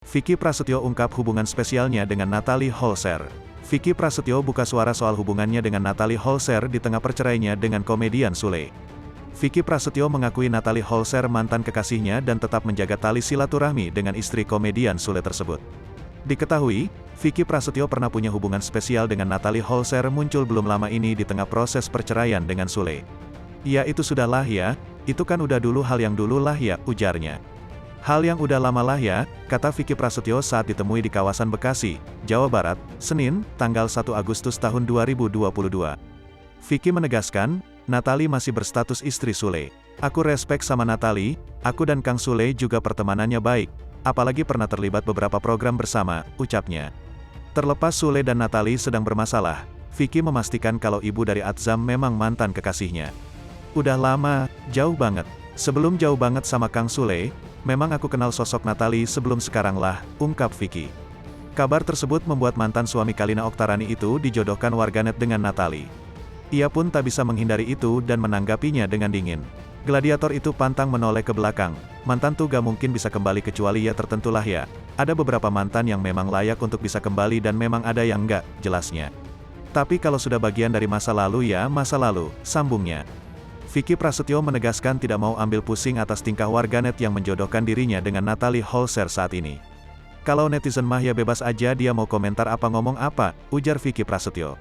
Vicky Prasetyo ungkap hubungan spesialnya dengan Natalie Holzer. Vicky Prasetyo buka suara soal hubungannya dengan Natalie Holzer di tengah perceraiannya dengan komedian Sule. Vicky Prasetyo mengakui Natalie Holzer mantan kekasihnya dan tetap menjaga tali silaturahmi dengan istri komedian Sule tersebut. Diketahui, Vicky Prasetyo pernah punya hubungan spesial dengan Natalie Holzer muncul belum lama ini di tengah proses perceraian dengan Sule. "Ya itu sudah lah ya, itu kan udah dulu hal yang dulu lah ya," ujarnya. "Hal yang udah lama lah ya," kata Vicky Prasetyo saat ditemui di kawasan Bekasi, Jawa Barat, Senin, tanggal 1 Agustus tahun 2022. Vicky menegaskan, Natalie masih berstatus istri Sule. "Aku respek sama Natalie, aku dan Kang Sule juga pertemanannya baik, apalagi pernah terlibat beberapa program bersama," ucapnya. Terlepas Sule dan Natalie sedang bermasalah, Vicky memastikan kalau ibu dari Atzam memang mantan kekasihnya. "Udah lama, jauh banget. Sebelum jauh banget sama Kang Sule, memang aku kenal sosok Natalie sebelum sekarang lah," ungkap Vicky. Kabar tersebut membuat mantan suami Kalina Oktarani itu dijodohkan warganet dengan Natalie. Ia pun tak bisa menghindari itu dan menanggapinya dengan dingin. Gladiator itu pantang menoleh ke belakang. "Mantan tuh gak mungkin bisa kembali kecuali ya tertentulah ya. Ada beberapa mantan yang memang layak untuk bisa kembali dan memang ada yang enggak," jelasnya. "Tapi kalau sudah bagian dari masa lalu ya masa lalu," sambungnya. Vicky Prasetyo menegaskan tidak mau ambil pusing atas tingkah warganet yang menjodohkan dirinya dengan Natalie Holzer saat ini. "Kalau netizen mah ya bebas aja dia mau komentar apa ngomong apa," ujar Vicky Prasetyo.